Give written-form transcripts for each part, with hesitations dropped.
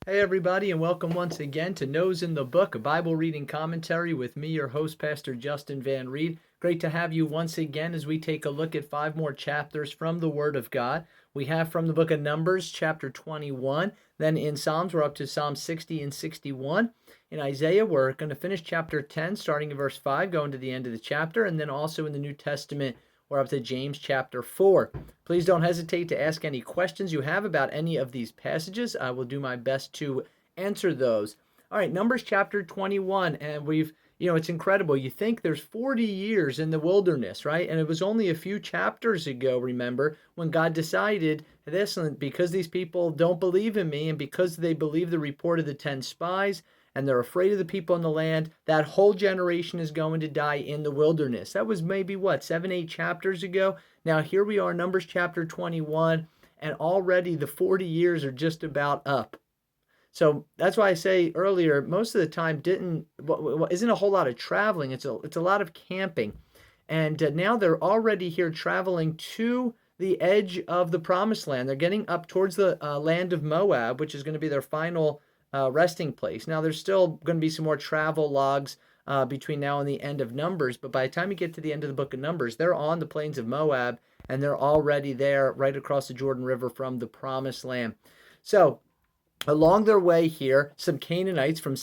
Hey everybody, and welcome once again to Nose in the Book, a Bible reading commentary with me, your host, Pastor Justin Van Reed. Great to have you once again as we take a look at 5 more chapters from the Word of God. We have from the book of Numbers, chapter 21. Then in Psalms, we're up to Psalm 60 and 61. In Isaiah, we're going to finish chapter 10, starting in verse 5, going to the end of the chapter. And then also in the New Testament, we're up to James chapter 4. Please don't hesitate to ask any questions you have about any of these passages. I will do my best to answer those. All right, Numbers chapter 21, and it's incredible. You think there's 40 years in the wilderness, right? And it was only a few chapters ago, remember, when God decided, listen, because these people don't believe in me and because they believe the report of the 10 spies, and they're afraid of the people in the land, that whole generation is going to die in the wilderness. That was maybe, 7, 8 chapters ago? Now here we are, Numbers chapter 21, and already the 40 years are just about up. So that's why I say earlier, most of the time isn't a whole lot of traveling. It's a lot of camping. And now they're already here traveling to the edge of the promised land. They're getting up towards the land of Moab, which is going to be their final resting place. Now, there's still going to be some more travel logs between now and the end of Numbers, but by the time you get to the end of the book of Numbers, they're on the plains of Moab, and they're already there right across the Jordan River from the promised land. So, along their way here, some Canaanites from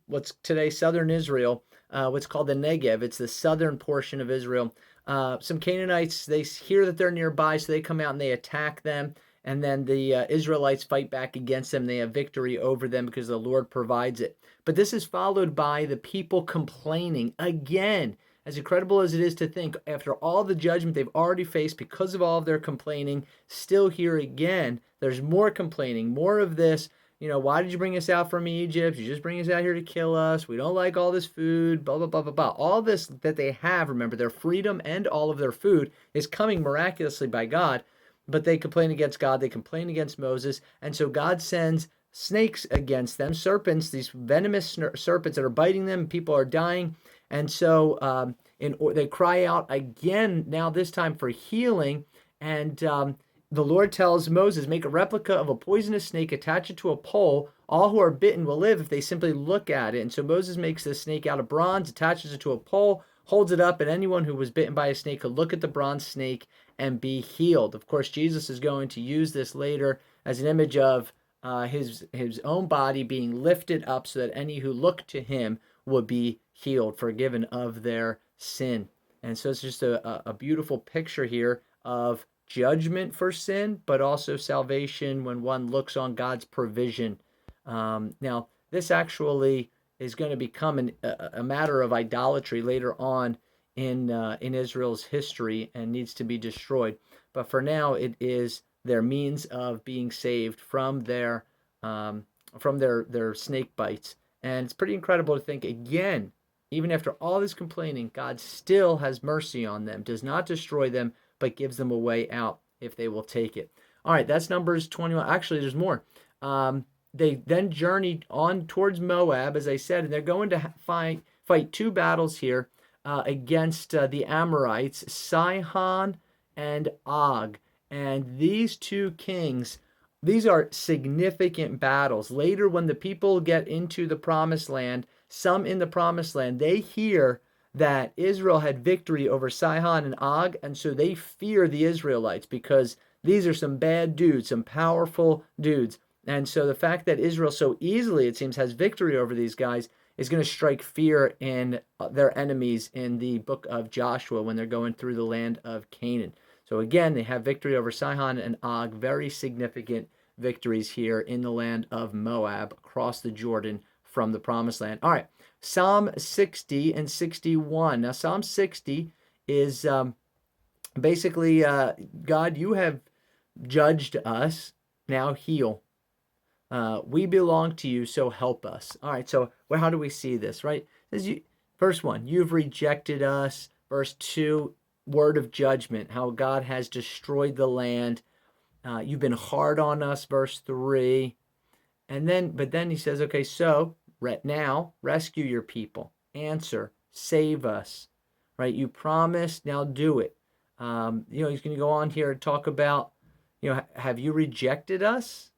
what's today southern Israel, what's called the Negev. It's the southern portion of Israel. Some Canaanites, they hear that they're nearby, so they come out and they attack them. And then the Israelites fight back against them. They have victory over them because the Lord provides it. But this is followed by the people complaining again. As incredible as it is to think, after all the judgment they've already faced because of all of their complaining, still here again, there's more complaining, more of this. Why did you bring us out from Egypt? You just bring us out here to kill us. We don't like all this food, blah, blah, blah, blah, blah. All this that they have, remember, their freedom and all of their food is coming miraculously by God. But they complain against God, they complain against Moses, and so God sends snakes against them, serpents, these venomous serpents that are biting them, people are dying, and so they cry out again, now this time for healing, and the Lord tells Moses, make a replica of a poisonous snake, attach it to a pole, all who are bitten will live if they simply look at it. And so Moses makes this snake out of bronze, attaches it to a pole, holds it up, and anyone who was bitten by a snake could look at the bronze snake and be healed. Of course, Jesus is going to use this later as an image of his own body being lifted up so that any who look to him would be healed, forgiven of their sin. And so it's just a beautiful picture here of judgment for sin, but also salvation when one looks on God's provision. Now, this actually is going to become a matter of idolatry later on in Israel's history and needs to be destroyed. But for now, it is their means of being saved from their snake bites. And it's pretty incredible to think again, even after all this complaining, God still has mercy on them, does not destroy them, but gives them a way out if they will take it. All right, that's Numbers 21. Actually, there's more. They then journeyed on towards Moab, as I said, and they're going to fight 2 battles here against the Amorites, Sihon and Og. And these 2 kings, these are significant battles. Later, when the people get into the promised land, some in the promised land, they hear that Israel had victory over Sihon and Og, and so they fear the Israelites because these are some bad dudes, some powerful dudes. And so the fact that Israel so easily, it seems, has victory over these guys is going to strike fear in their enemies in the book of Joshua when they're going through the land of Canaan. So again, they have victory over Sihon and Og, very significant victories here in the land of Moab, across the Jordan from the promised land. All right, Psalm 60 and 61. Now, Psalm 60 is basically, God, you have judged us, now heal. We belong to you, so help us. All right, so how do we see this, right? Verse 1, you've rejected us. Verse 2, word of judgment, how God has destroyed the land. You've been hard on us, verse 3. But then he says, okay, so now rescue your people. Answer, save us, right? You promised, now do it. He's going to go on here and talk about, have you rejected us?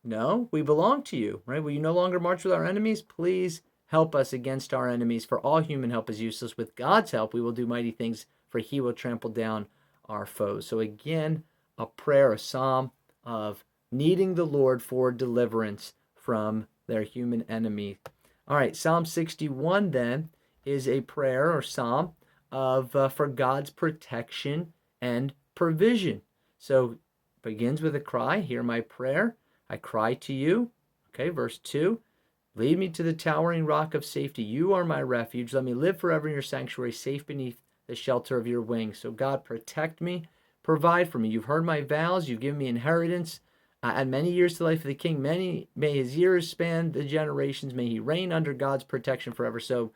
No, we belong to you, right? Will you no longer march with our enemies? Please help us against our enemies, for all human help is useless. With God's help, we will do mighty things, for he will trample down our foes. So again, a prayer, a psalm of needing the Lord for deliverance from their human enemy. All right, Psalm 61 then is a prayer or psalm of for God's protection and provision. So begins with a cry, hear my prayer. I cry to you. Okay, verse 2. Lead me to the towering rock of safety. You are my refuge. Let me live forever in your sanctuary, safe beneath the shelter of your wings. So, God, protect me, provide for me. You've heard my vows. You've given me inheritance. Add many years to the life of the king. May his years span the generations. May he reign under God's protection forever. So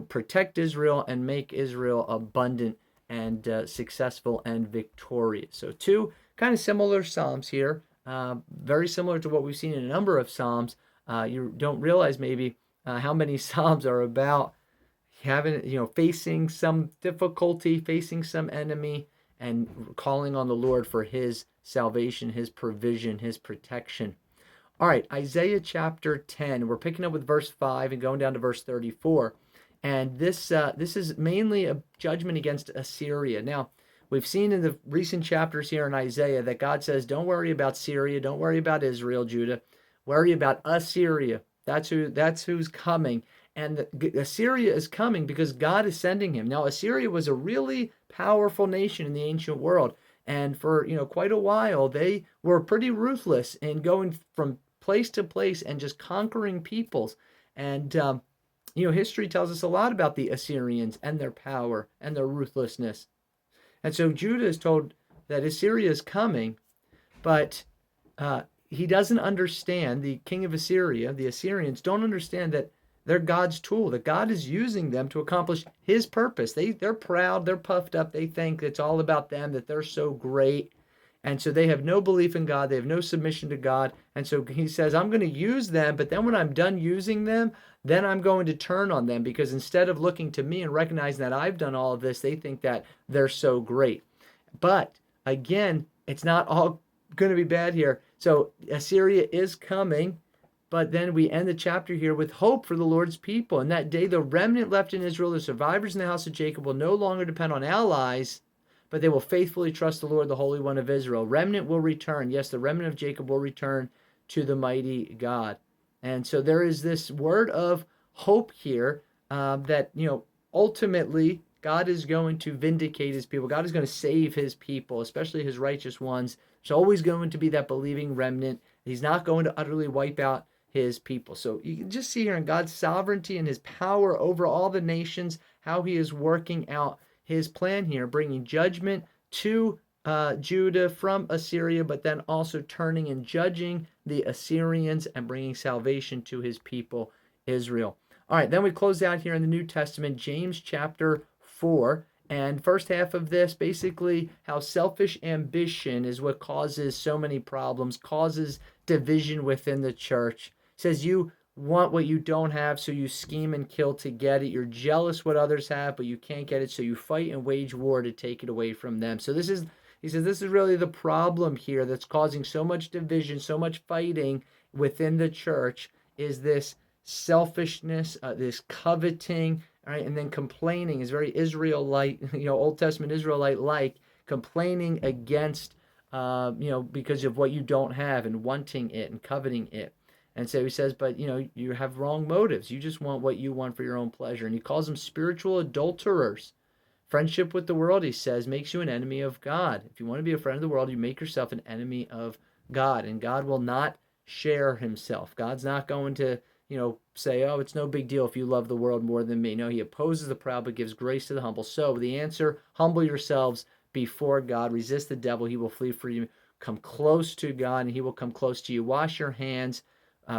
protect Israel and make Israel abundant and successful and victorious. So two kind of similar psalms here, very similar to what we've seen in a number of psalms. You don't realize maybe how many psalms are about having, facing some difficulty, facing some enemy, and calling on the Lord for his salvation, his provision, his protection. All right, Isaiah chapter 10. We're picking up with verse 5 and going down to verse 34. And this is mainly a judgment against Assyria. Now, we've seen in the recent chapters here in Isaiah that God says, don't worry about Syria, don't worry about Israel, Judah. Worry about Assyria. That's who's coming. And Assyria is coming because God is sending him. Now, Assyria was a really powerful nation in the ancient world. And for quite a while, they were pretty ruthless in going from place to place and just conquering peoples. And history tells us a lot about the Assyrians and their power and their ruthlessness. And so Judah is told that Assyria is coming, but he doesn't understand, the king of Assyria, the Assyrians don't understand that they're God's tool, that God is using them to accomplish his purpose. They're proud, they're puffed up, they think it's all about them, that they're so great. And so they have no belief in God, they have no submission to God. And so he says, I'm going to use them, but then when I'm done using them, then I'm going to turn on them, because instead of looking to me and recognizing that I've done all of this, they think that they're so great. But again, it's not all going to be bad here. So Assyria is coming, but then we end the chapter here with hope for the Lord's people. In that day, the remnant left in Israel, the survivors in the house of Jacob, will no longer depend on allies, but they will faithfully trust the Lord, the Holy One of Israel. Remnant will return. Yes, the remnant of Jacob will return to the mighty God. And so there is this word of hope here that, ultimately God is going to vindicate his people. God is going to save his people, especially his righteous ones. There's always going to be that believing remnant. He's not going to utterly wipe out his people. So you can just see here in God's sovereignty and his power over all the nations, how he is working out his plan here, bringing judgment to Judah from Assyria, but then also turning and judging the Assyrians and bringing salvation to his people, Israel. All right, then we close out here in the New Testament, James chapter 4. And first half of this, basically how selfish ambition is what causes so many problems, causes division within the church. It says you want what you don't have, so you scheme and kill to get it. You're jealous what others have, but you can't get it, so you fight and wage war to take it away from them. So he says this is really the problem here that's causing so much division, so much fighting within the church, is this selfishness, this coveting, right? And then complaining is very Israelite, Old Testament Israelite-like, complaining against, because of what you don't have and wanting it and coveting it. And so he says, but, you have wrong motives. You just want what you want for your own pleasure. And he calls them spiritual adulterers. Friendship with the world, he says, makes you an enemy of God. If you want to be a friend of the world, you make yourself an enemy of God. And God will not share himself. God's not going to, say, oh, it's no big deal if you love the world more than me. No, he opposes the proud but gives grace to the humble. So the answer, humble yourselves before God. Resist the devil. He will flee for you. Come close to God and he will come close to you. Wash your hands.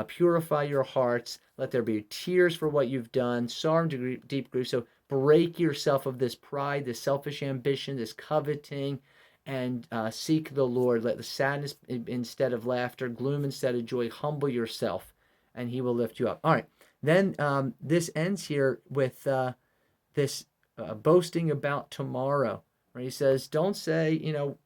Purify your hearts. Let there be tears for what you've done. Sorrow and deep grief. So break yourself of this pride, this selfish ambition, this coveting, and seek the Lord. Let the sadness instead of laughter, gloom instead of joy. Humble yourself, and he will lift you up. All right. Then this ends here with this boasting about tomorrow. Where he says, don't say,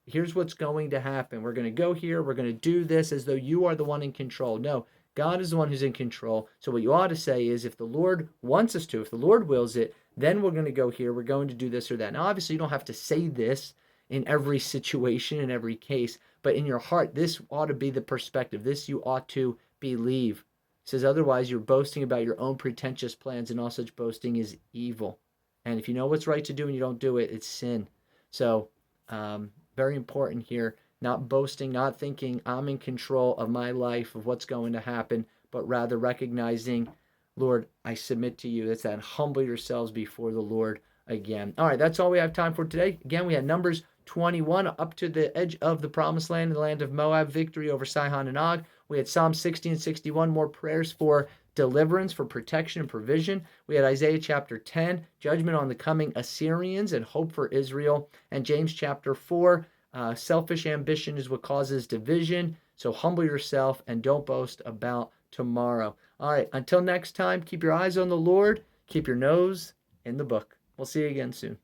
here's what's going to happen. We're going to go here. We're going to do this as though you are the one in control. No, God is the one who's in control. So what you ought to say is, if the Lord wants us to, if the Lord wills it, then we're going to go here. We're going to do this or that. Now, obviously, you don't have to say this in every situation, in every case, but in your heart, this ought to be the perspective. This you ought to believe. It says, otherwise, you're boasting about your own pretentious plans, and all such boasting is evil. And if you know what's right to do and you don't do it, it's sin. So, very important here, not boasting, not thinking I'm in control of my life, of what's going to happen, but rather recognizing, Lord, I submit to you. That's that. Humble yourselves before the Lord again. All right, that's all we have time for today. Again, we had Numbers 21 up to the edge of the promised land, the land of Moab, victory over Sihon and Og. We had Psalm 60 and 61, more prayers for deliverance, for protection and provision. We had Isaiah chapter 10, judgment on the coming Assyrians and hope for Israel. And James chapter 4, selfish ambition is what causes division. So humble yourself and don't boast about tomorrow. All right, until next time, keep your eyes on the Lord, keep your nose in the book. We'll see you again soon.